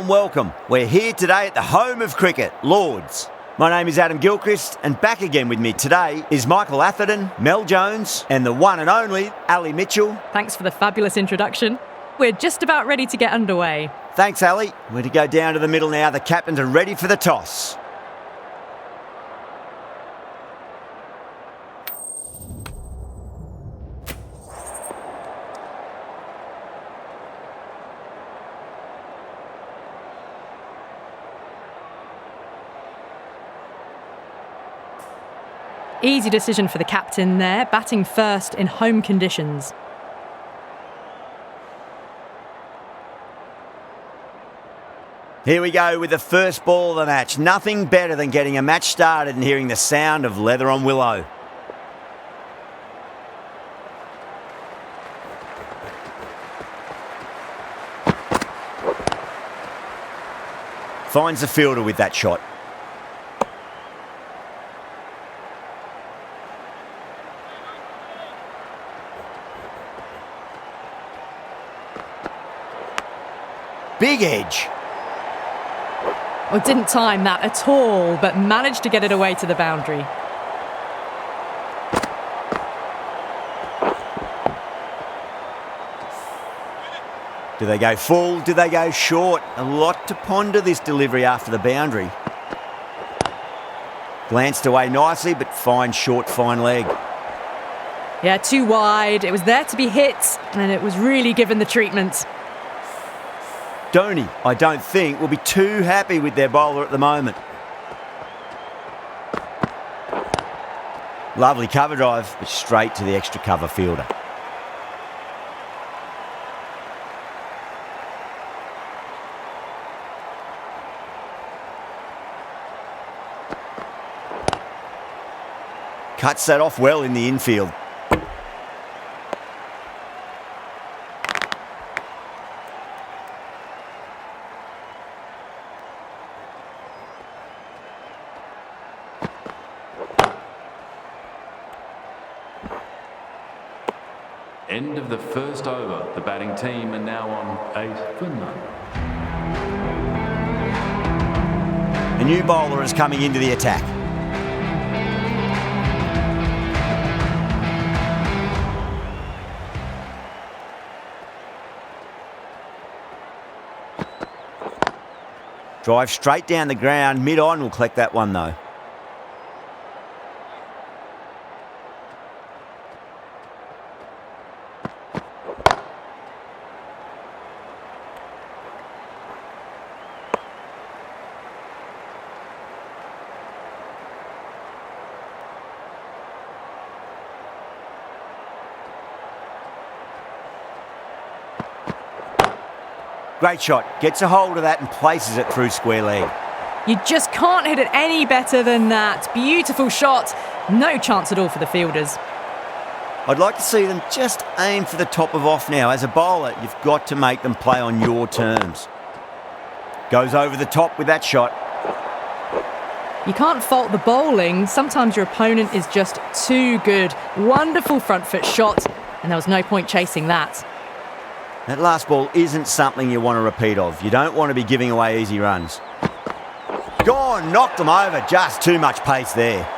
warm welcome. We're here today at the home of cricket, Lords. My name is Adam Gilchrist, and back again with me today is Michael Atherton, Mel Jones, and the one and only Ali Mitchell. Thanks for the fabulous introduction. We're just about ready to get underway. Thanks, Ali. We're to go down to the middle now. The captains are ready for the toss. Easy decision for the captain there, batting first in home conditions. Here we go with the first ball of the match. Nothing better than getting a match started and hearing the sound of leather on willow. Finds the fielder with that shot. Big edge. Oh, didn't time that at all, but managed to get it away to the boundary. Do they go full? Do they go short? A lot to ponder this delivery after the boundary. Glanced away nicely, but fine short, fine leg. Yeah, too wide. It was there to be hit, and it was really given the treatment. Dhoni, I don't think, will be too happy with their bowler at the moment. Lovely cover drive, but straight to the extra cover fielder. Cuts that off well in the infield. End of the first over. The batting team are now on 8 for none. A new bowler is coming into the attack. Drive straight down the ground. Mid-on will collect that one though. Great shot. Gets a hold of that and places it through square leg. You just can't hit it any better than that. Beautiful shot. No chance at all for the fielders. I'd like to see them just aim for the top of off now. As a bowler, you've got to make them play on your terms. Goes over the top with that shot. You can't fault the bowling. Sometimes your opponent is just too good. Wonderful front foot shot, and there was no point chasing that. That last ball isn't something you want to repeat of. You don't want to be giving away easy runs. Gone, knocked them over. Just too much pace there.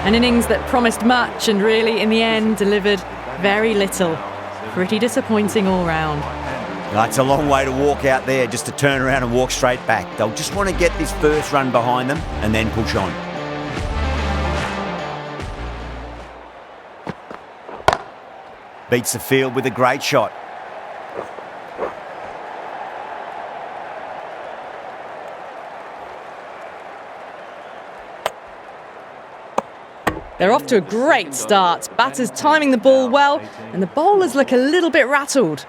An innings that promised much and really, in the end, delivered very little. Pretty disappointing all round. It's a long way to walk out there just to turn around and walk straight back. They'll just want to get this first run behind them and then push on. Beats the field with a great shot. They're off to a great start. Batters timing the ball well, and the bowlers look a little bit rattled.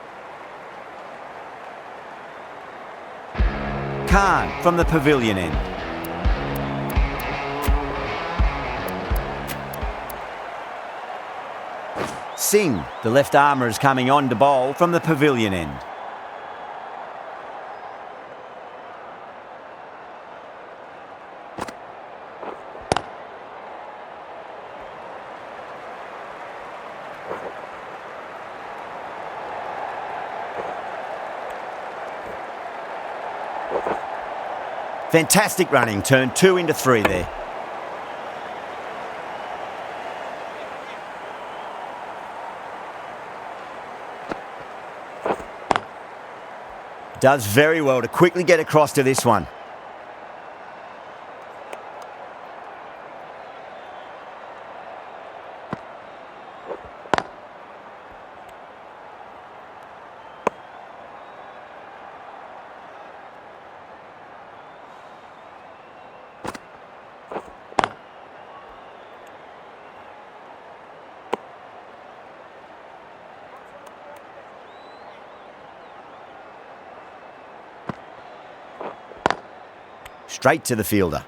Khan from the pavilion end. Singh, the left armour, is coming on to bowl from the pavilion end. Fantastic running, turned 2 into 3 there. Does very well to quickly get across to this one. Straight to the fielder.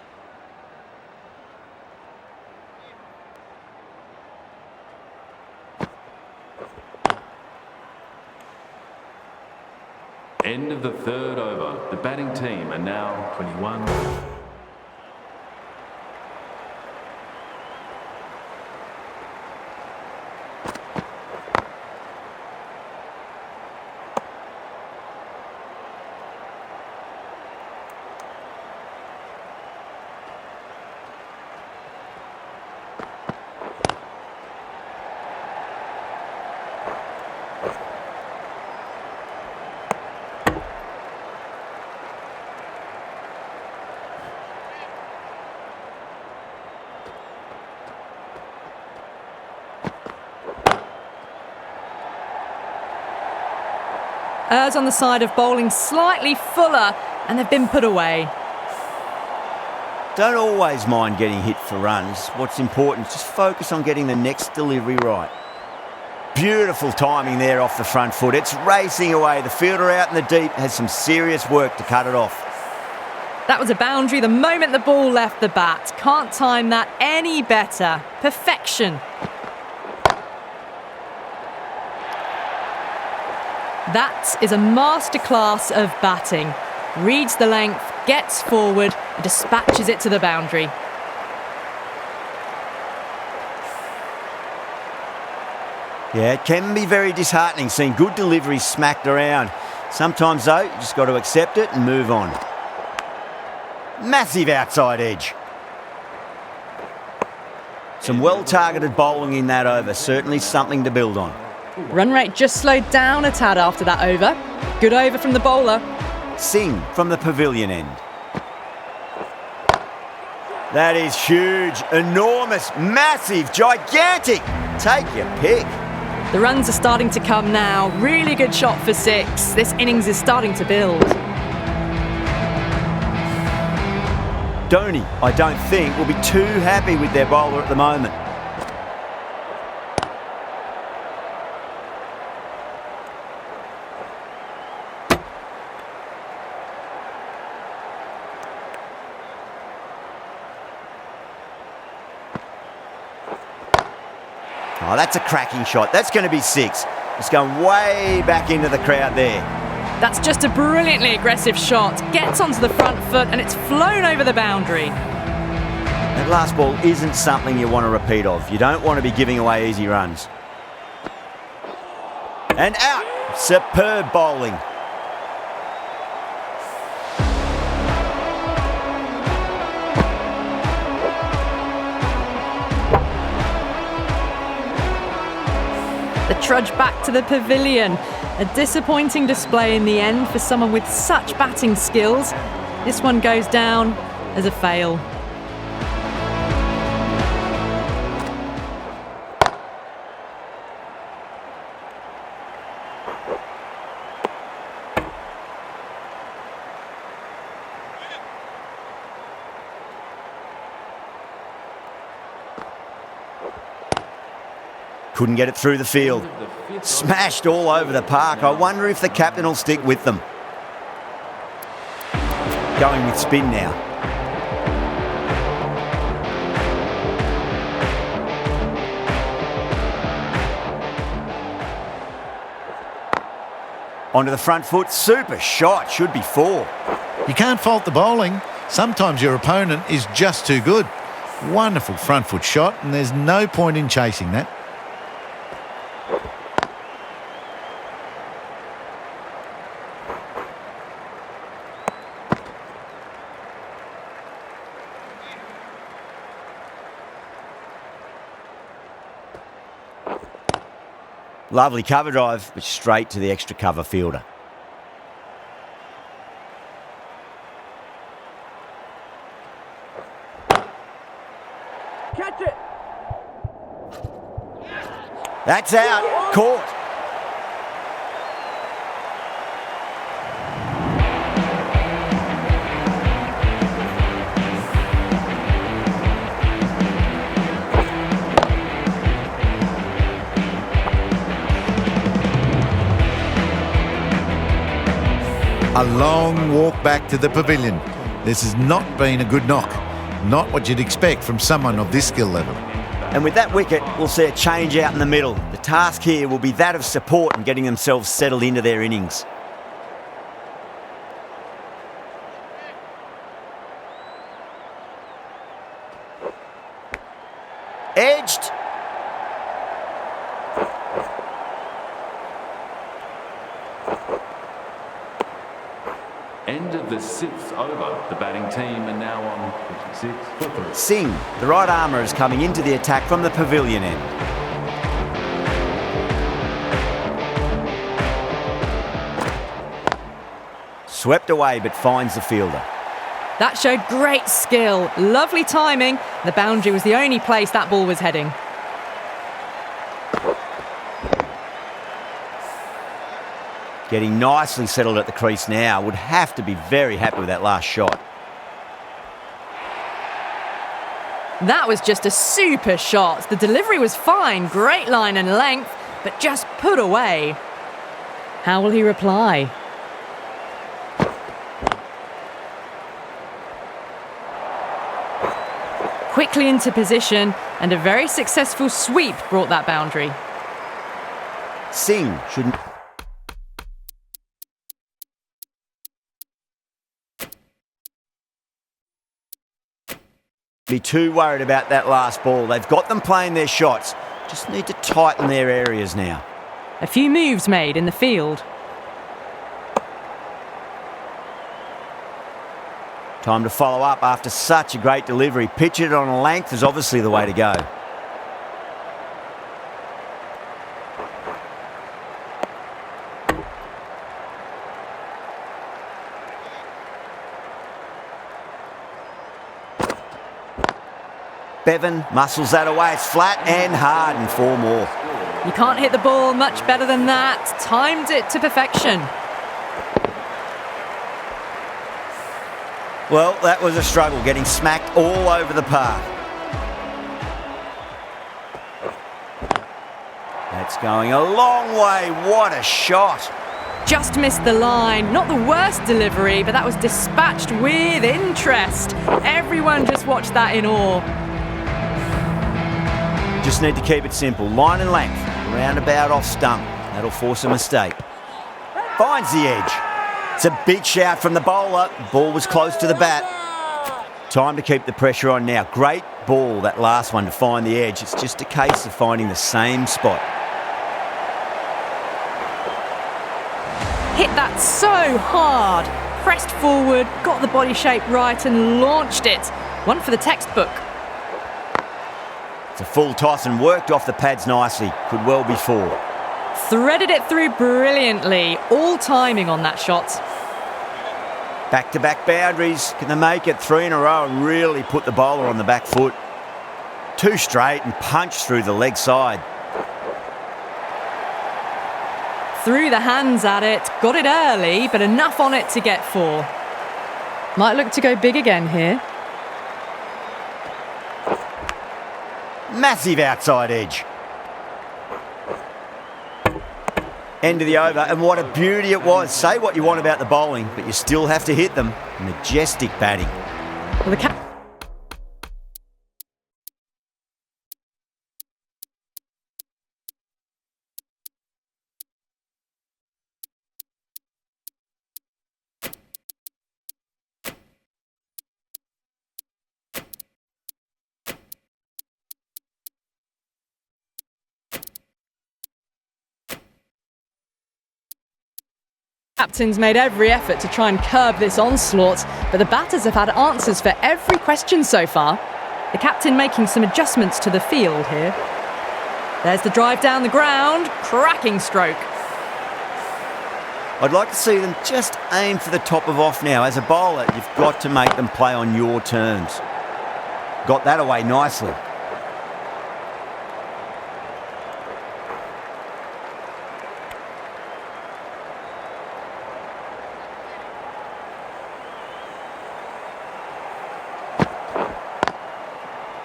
End of the third over. The batting team are now 21. Errs on the side of bowling slightly fuller, and they've been put away. Don't always mind getting hit for runs. What's important is just focus on getting the next delivery right. Beautiful timing there off the front foot. It's racing away. The fielder out in the deep has some serious work to cut it off. That was a boundary the moment the ball left the bat. Can't time that any better. Perfection. That is a masterclass of batting. Reads the length, gets forward, and dispatches it to the boundary. Yeah, it can be very disheartening seeing good deliveries smacked around. Sometimes, though, you just got to accept it and move on. Massive outside edge. Some well-targeted bowling in that over. Certainly something to build on. Run rate just slowed down a tad after that over. Good over from the bowler. Singh from the pavilion end. That is huge, enormous, massive, gigantic. Take your pick. The runs are starting to come now. Really good shot for 6. This innings is starting to build. Dhoni, I don't think, will be too happy with their bowler at the moment. Oh, that's a cracking shot. That's going to be 6. It's going way back into the crowd there. That's just a brilliantly aggressive shot. Gets onto the front foot and it's flown over the boundary. That last ball isn't something you want to repeat of. You don't want to be giving away easy runs. And out. Superb bowling. The trudge back to the pavilion. A disappointing display in the end for someone with such batting skills. This one goes down as a fail. Couldn't get it through the field. Smashed all over the park. I wonder if the captain will stick with them. Going with spin now. Onto the front foot. Super shot. Should be 4. You can't fault the bowling. Sometimes your opponent is just too good. Wonderful front foot shot, and there's no point in chasing that. Lovely cover drive, but straight to the extra cover fielder. Catch it! That's out. Caught. A long walk back to the pavilion. This has not been a good knock. Not what you'd expect from someone of this skill level. And with that wicket, we'll see a change out in the middle. The task here will be that of support and getting themselves settled into their innings. Edged. End of the 6th over. The batting team are now on 56 for 3. Singh, the right armour, is coming into the attack from the pavilion end. Swept away but finds the fielder. That showed great skill, lovely timing. The boundary was the only place that ball was heading. Getting nicely settled at the crease now. Would have to be very happy with that last shot. That was just a super shot. The delivery was fine, great line and length, but just put away. How will he reply? Quickly into position, and a very successful sweep brought that boundary. Singh shouldn't... be too worried about that last ball. They've got them playing their shots. Just need to tighten their areas now. A few moves made in the field. Time to follow up after such a great delivery. Pitch it on a length is obviously the way to go. Bevan muscles that away. It's flat and hard and 4 more. You can't hit the ball much better than that. Timed it to perfection. Well, that was a struggle, getting smacked all over the park. That's going a long way. What a shot. Just missed the line. Not the worst delivery, but that was dispatched with interest. Everyone just watched that in awe. Just need to keep it simple. Line and length. Roundabout off stump. That'll force a mistake. Finds the edge. It's a big shout from the bowler. Ball was close to the bat. Time to keep the pressure on now. Great ball, that last one, to find the edge. It's just a case of finding the same spot. Hit that so hard. Pressed forward, got the body shape right and launched it. One for the textbook. It's a full toss and worked off the pads nicely. Could well be 4. Threaded it through brilliantly. All timing on that shot. Back-to-back boundaries. Can they make it 3 in a row and really put the bowler on the back foot? 2 straight and punched through the leg side. Threw the hands at it, got it early, but enough on it to get 4. Might look to go big again here. Massive outside edge. End of the over, and what a beauty it was. Say what you want about the bowling, but you still have to hit them. Majestic batting. Well, the captain's made every effort to try and curb this onslaught, but the batters have had answers for every question so far. The captain making some adjustments to the field here. There's the drive down the ground. Cracking stroke. I'd like to see them just aim for the top of off now. As a bowler, you've got to make them play on your terms. Got that away nicely.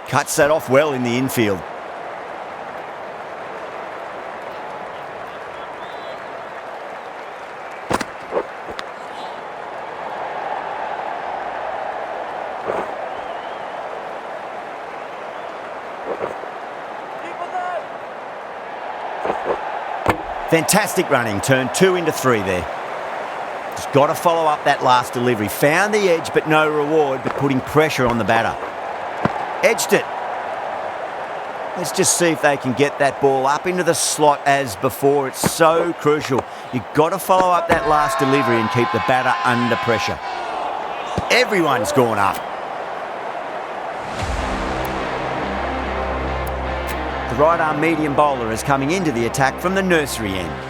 Cuts that off well in the infield. Fantastic running, turned 2 into 3 there. Just got to follow up that last delivery. Found the edge, but no reward, but putting pressure on the batter. Edged it. Let's just see if they can get that ball up into the slot as before. It's so crucial. You've got to follow up that last delivery and keep the batter under pressure. Everyone's gone up. The right-arm medium bowler is coming into the attack from the nursery end.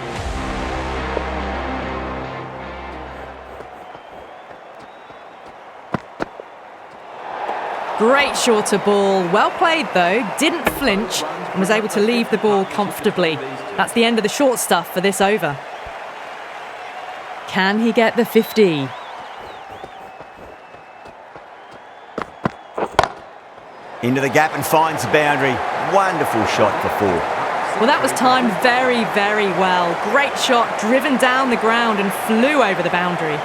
Great shorter ball. Well played though. Didn't flinch and was able to leave the ball comfortably. That's the end of the short stuff for this over. Can he get the 50? Into the gap and finds the boundary. Wonderful shot for 4. Well, that was timed very, very well. Great shot, driven down the ground and flew over the boundary.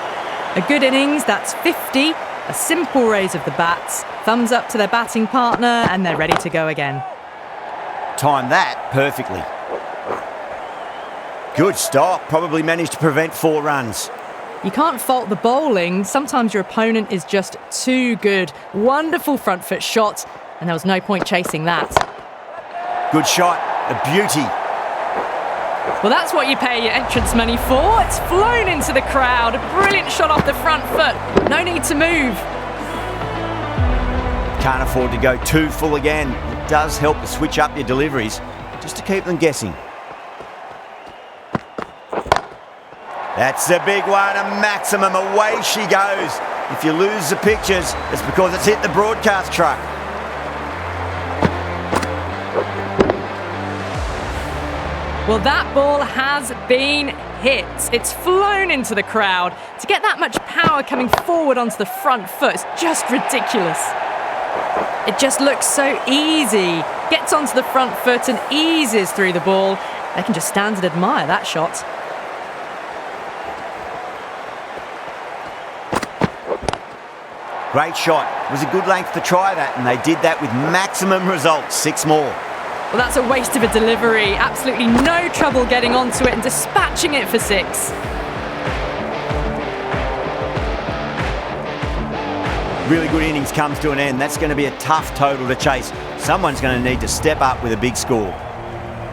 A good innings, that's 50. A simple raise of the bats. Thumbs up to their batting partner and they're ready to go again. Timed that perfectly. Good stop. Probably managed to prevent 4 runs. You can't fault the bowling. Sometimes your opponent is just too good. Wonderful front foot shot, and there was no point chasing that. Good shot. A beauty. Well, that's what you pay your entrance money for. It's flown into the crowd. A brilliant shot off the front foot. No need to move. Can't afford to go too full again. It does help to switch up your deliveries, just to keep them guessing. That's a big one, a maximum. Away she goes. If you lose the pictures, it's because it's hit the broadcast truck. Well, that ball has been hit. It's flown into the crowd. To get that much power coming forward onto the front foot is just ridiculous. It just looks so easy. Gets onto the front foot and eases through the ball. They can just stand and admire that shot. Great shot. It was a good length to try that, and they did that with maximum results. 6 more. Well, that's a waste of a delivery. Absolutely no trouble getting onto it and dispatching it for 6. Really good innings comes to an end. That's going to be a tough total to chase. Someone's going to need to step up with a big score.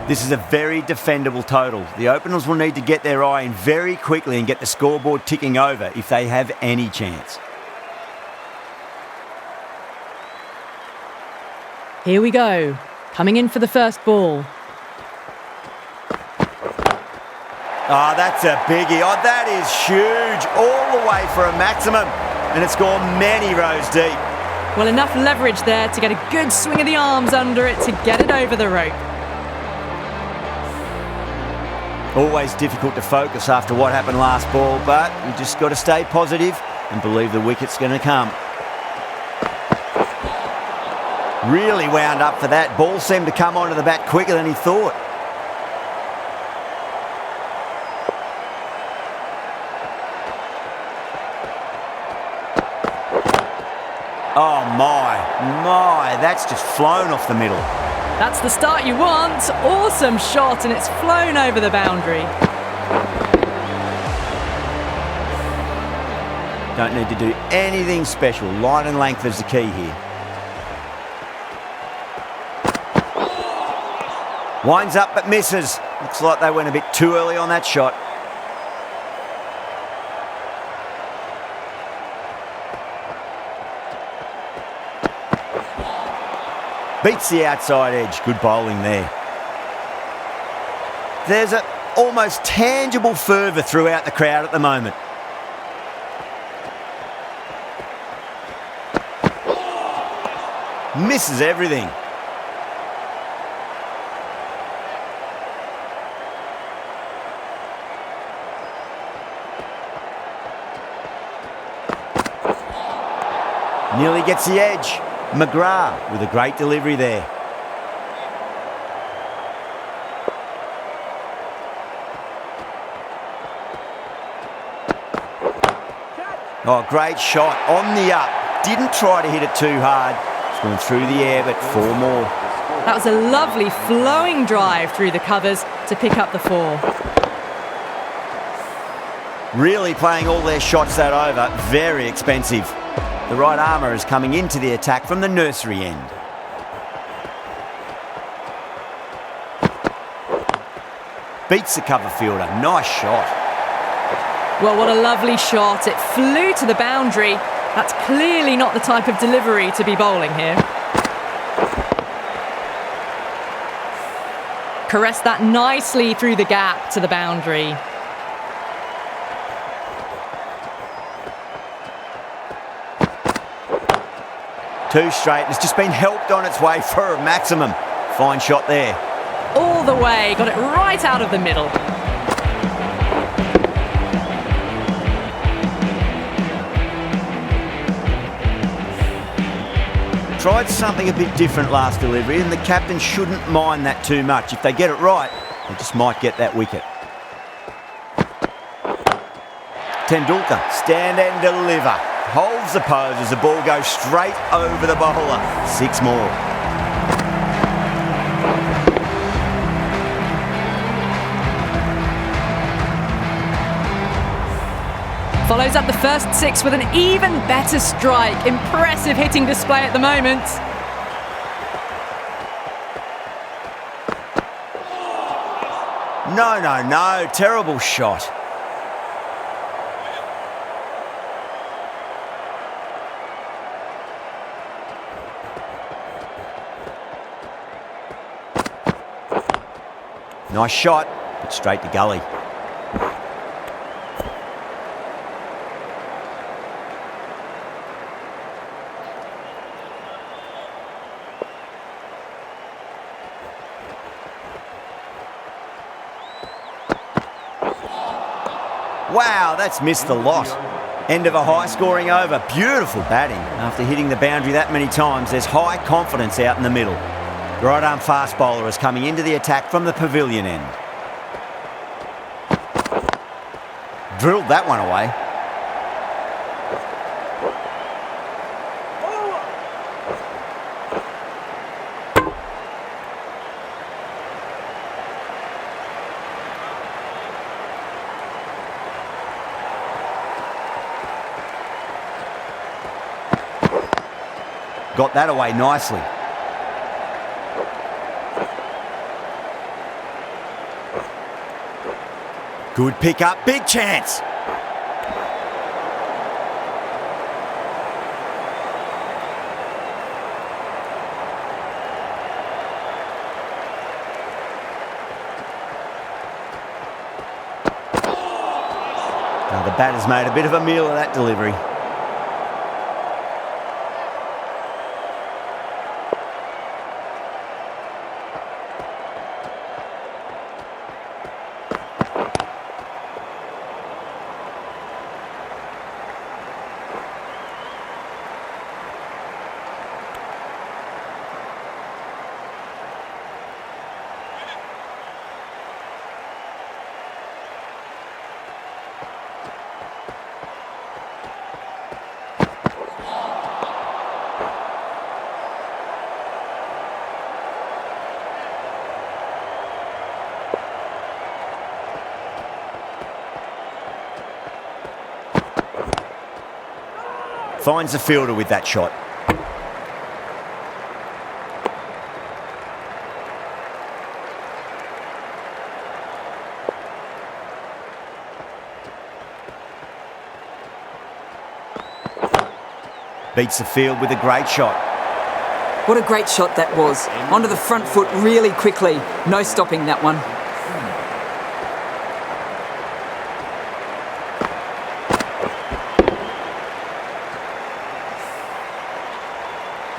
This is a very defendable total. The openers will need to get their eye in very quickly and get the scoreboard ticking over if they have any chance. Here we go. Coming in for the first ball. Oh, that's a biggie. Oh, that is huge. All the way for a maximum. And it's gone many rows deep. Well, enough leverage there to get a good swing of the arms under it to get it over the rope. Always difficult to focus after what happened last ball, but you just got to stay positive and believe the wicket's going to come. Really wound up for that. Ball seemed to come onto the bat quicker than he thought. Oh my, that's just flown off the middle. That's the start you want. Awesome shot, and it's flown over the boundary. Don't need to do anything special. Line and length is the key here. Winds up but misses. Looks like they went a bit too early on that shot. Beats the outside edge. Good bowling there. There's an almost tangible fervour throughout the crowd at the moment. Misses everything. Nearly gets the edge. McGrath with a great delivery there. Oh, great shot on the up. Didn't try to hit it too hard. It's gone through the air, but 4 more. That was a lovely flowing drive through the covers to pick up the 4. Really playing all their shots that over. Very expensive. The right armour is coming into the attack from the nursery end. Beats the cover fielder. Nice shot. Well, what a lovely shot. It flew to the boundary. That's clearly not the type of delivery to be bowling here. Caressed that nicely through the gap to the boundary. Two straight. It's just been helped on its way for a maximum. Fine shot there. All the way. Got it right out of the middle. Tried something a bit different last delivery, and the captain shouldn't mind that too much. If they get it right, they just might get that wicket. Tendulkar, stand and deliver. Holds the pose as the ball goes straight over the bowler. 6 more. Follows up the first 6 with an even better strike. Impressive hitting display at the moment. No. Terrible shot. Nice shot, but straight to gully. Wow, that's missed the lot. End of a high-scoring over. Beautiful batting. After hitting the boundary that many times, there's high confidence out in the middle. The right-arm fast bowler is coming into the attack from the pavilion end. Drilled that one away. Got that away nicely. Good pick up, big chance. Now the batter's made a bit of a meal of that delivery. Finds the fielder with that shot. Beats the field with a great shot. What a great shot that was. Onto the front foot really quickly. No stopping that one.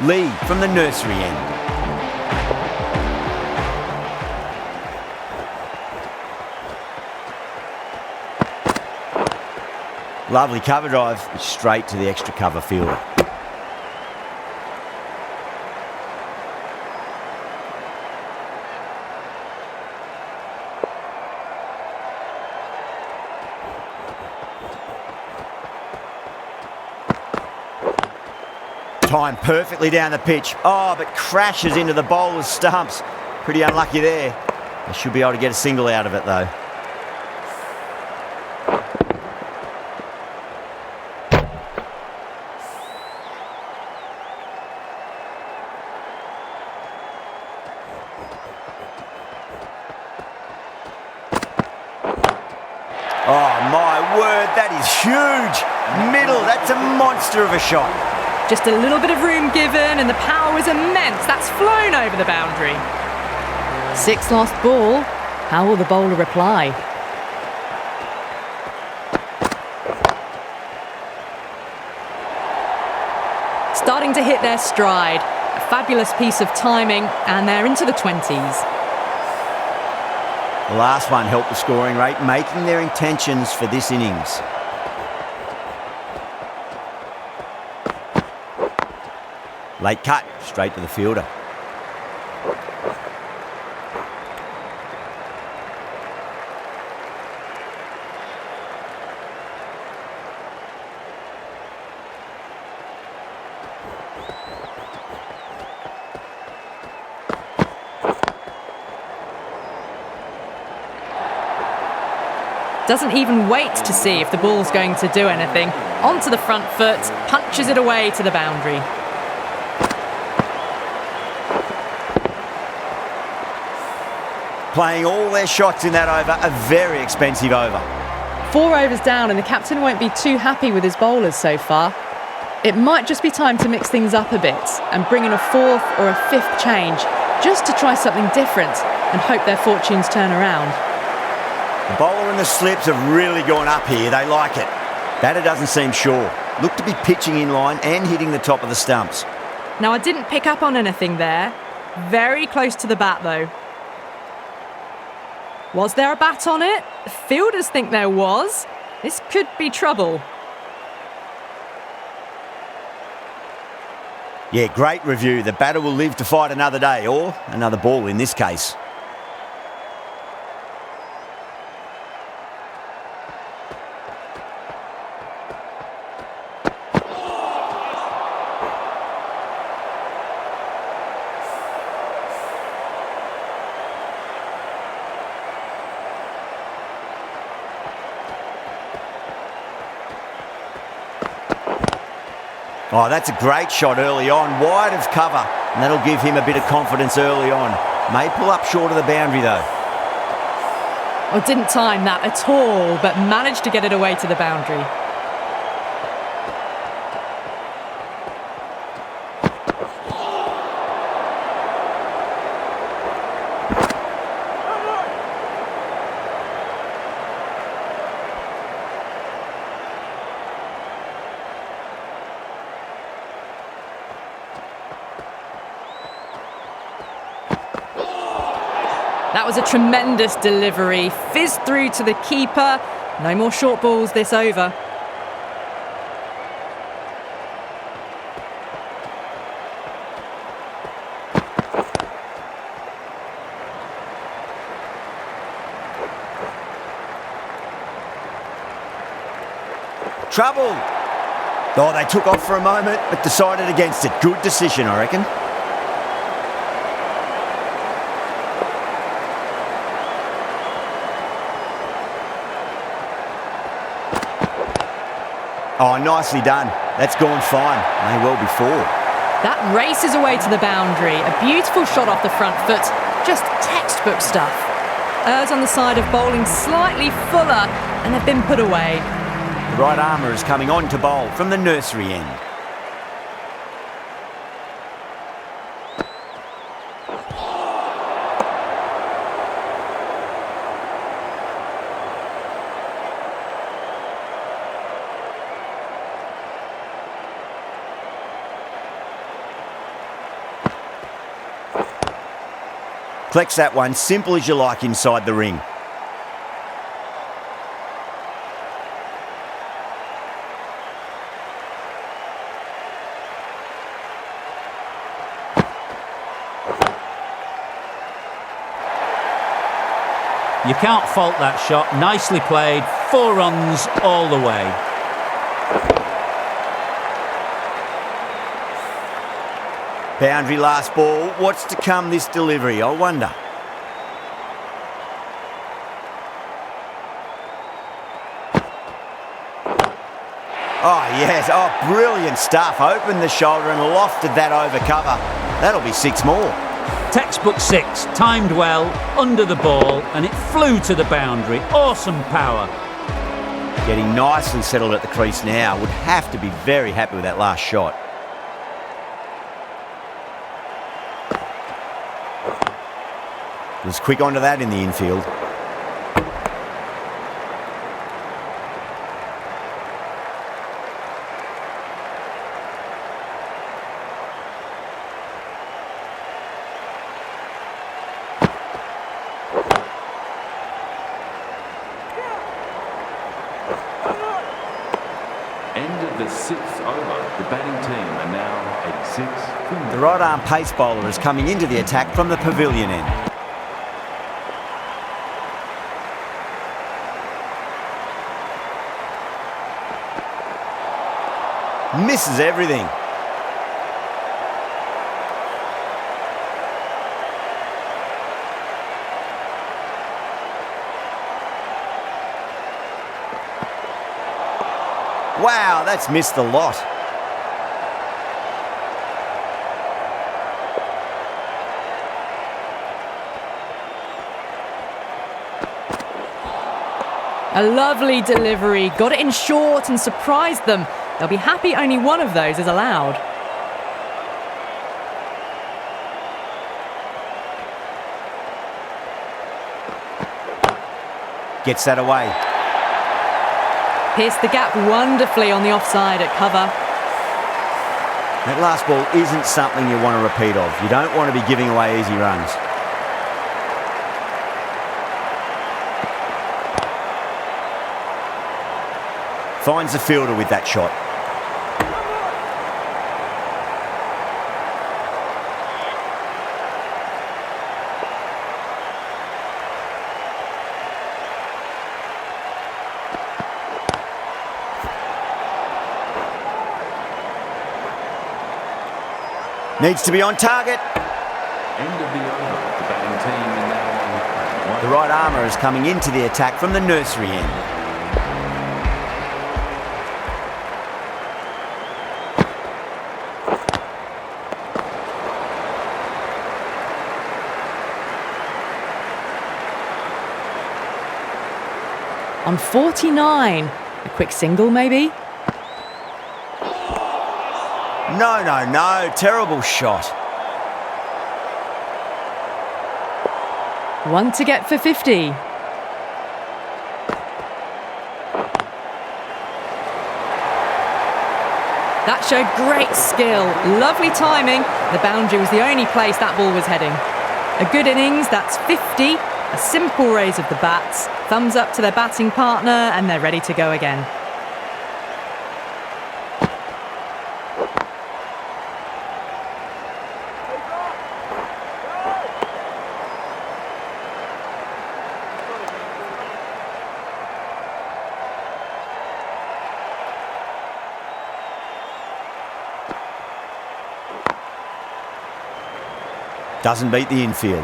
Lee from the nursery end. Lovely cover drive, straight to the extra cover fielder. Timed perfectly down the pitch. Oh, but crashes into the bowler's stumps. Pretty unlucky there. They should be able to get a single out of it though. Oh my word, that is huge. Middle, that's a monster of a shot. Just a little bit of room given and the power was immense. That's flown over the boundary. 6 lost ball. How will the bowler reply? Starting to hit their stride. A fabulous piece of timing and they're into the 20s. The last one helped the scoring rate, making their intentions for this innings. Late cut, straight to the fielder. Doesn't even wait to see if the ball's going to do anything. Onto the front foot, punches it away to the boundary. Playing all their shots in that over, a very expensive over. 4 overs down and the captain won't be too happy with his bowlers so far. It might just be time to mix things up a bit and bring in a 4th or a 5th change just to try something different and hope their fortunes turn around. The bowler and the slips have really gone up here. They like it. Batter doesn't seem sure. Look to be pitching in line and hitting the top of the stumps. Now, I didn't pick up on anything there. Very close to the bat, though. Was there a bat on it? The fielders think there was. This could be trouble. Yeah, great review. The batter will live to fight another day, or another ball in this case. Oh, that's a great shot early on, wide of cover, and that'll give him a bit of confidence early on. May pull up short of the boundary though. Oh, didn't time that at all, but managed to get it away to the boundary. That was a tremendous delivery. Fizzed through to the keeper. No more short balls this over. Trouble. Oh, they took off for a moment, but decided against it. Good decision, I reckon. Oh, nicely done. That's gone fine. May well be 4. That races away to the boundary. A beautiful shot off the front foot. Just textbook stuff. Errs on the side of bowling slightly fuller and they've been put away. The right armour is coming on to bowl from the nursery end. Collects that one, simple as you like inside the ring. You can't fault that shot. Nicely played. 4 runs all the way. Boundary last ball. What's to come this delivery, I wonder? Oh, yes. Oh, brilliant stuff. Opened the shoulder and lofted that over cover. That'll be 6 more. Textbook 6, timed well, under the ball, and it flew to the boundary. Awesome power. Getting nicely settled at the crease now. Would have to be very happy with that last shot. Was quick onto that in the infield. End of the 6th over. The batting team are now 86. The right arm pace bowler is coming into the attack from the pavilion end. Misses everything. Wow, that's missed a lot. A lovely delivery. Got it in short and surprised them. They'll be happy only one of those is allowed. Gets that away. Pierced the gap wonderfully on the offside at cover. That last ball isn't something you want to repeat of. You don't want to be giving away easy runs. Finds the fielder with that shot. Needs to be on target. End of the over. The batting team are now on The right armour is coming into the attack from the nursery end. On 49. A quick single, maybe? No. Terrible shot. One to get for 50. That showed great skill. Lovely timing. The boundary was the only place that ball was heading. A good innings, that's 50. A simple raise of the bats. Thumbs up to their batting partner, and they're ready to go again. Doesn't beat the infield.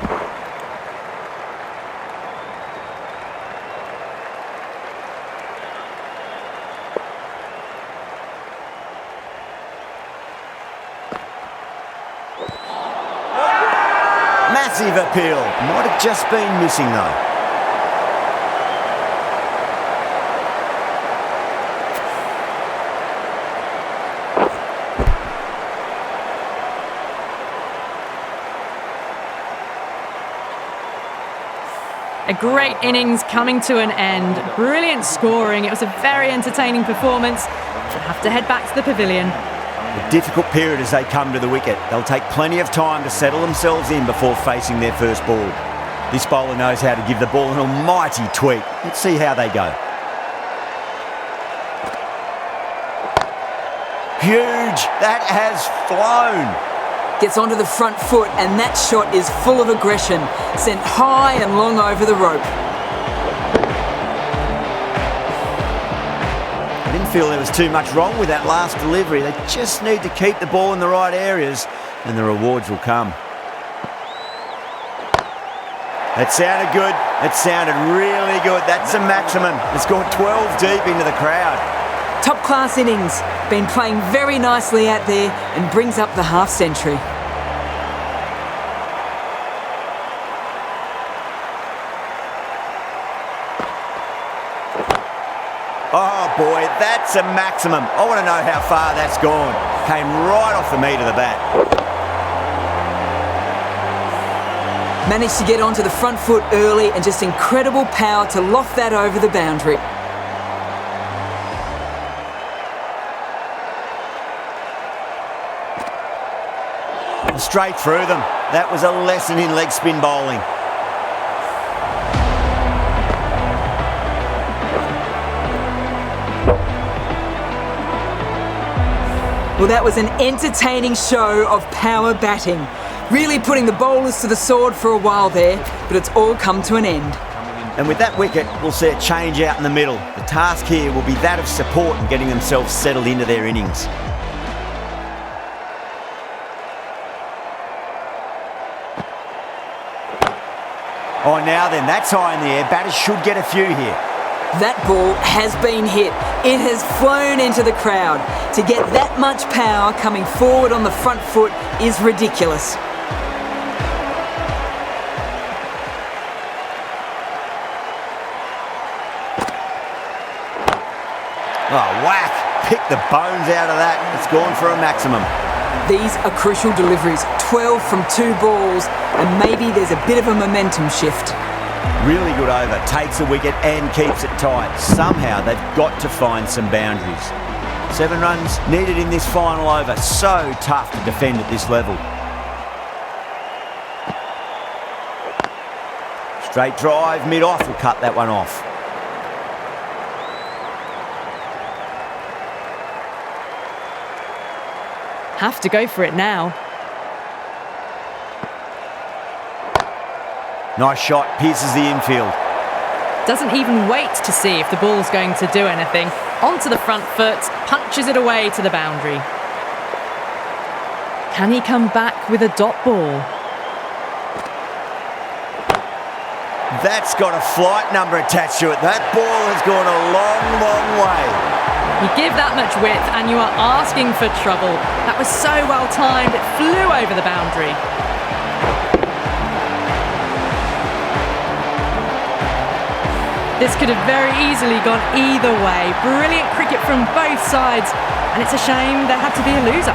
Massive appeal. Might have just been missing though. A great innings coming to an end. Brilliant scoring. It was a very entertaining performance. We'll have to head back to the pavilion. A difficult period as they come to the wicket. They'll take plenty of time to settle themselves in before facing their first ball. This bowler knows how to give the ball an almighty tweak. Let's see how they go. Huge! That has flown! Gets onto the front foot, and that shot is full of aggression, sent high and long over the rope. I didn't feel there was too much wrong with that last delivery. They just need to keep the ball in the right areas and the rewards will come. That sounded good. It sounded really good. That's a maximum. It's gone 12 deep into the crowd. Top class innings. Been playing very nicely out there and brings up the half century. Oh boy, that's a maximum. I want to know how far that's gone. Came right off the meat of the bat. Managed to get onto the front foot early and just incredible power to loft that over the boundary. Straight through them. That was a lesson in leg spin bowling. Well, that was an entertaining show of power batting. Really putting the bowlers to the sword for a while there, but it's all come to an end. And with that wicket, we'll see a change out in the middle. The task here will be that of support and getting themselves settled into their innings. Oh, now then, that's high in the air. Batters should get a few here. That ball has been hit. It has flown into the crowd. To get that much power coming forward on the front foot is ridiculous. Oh, whack! Pick the bones out of that. It's gone for a maximum. These are crucial deliveries. 12 from 2 balls, and maybe there's a bit of a momentum shift. Really good over. Takes a wicket and keeps it tight. Somehow they've got to find some boundaries. 7 runs needed in this final over. So tough to defend at this level. Straight drive, mid-off will cut that one off. Have to go for it now. Nice shot, pierces the infield. Doesn't even wait to see if the ball's going to do anything. Onto the front foot, punches it away to the boundary. Can he come back with a dot ball? That's got a flight number attached to it. That ball has gone a long, long way. You give that much width and you are asking for trouble. That was so well timed, it flew over the boundary. This could have very easily gone either way. Brilliant cricket from both sides, and it's a shame there had to be a loser.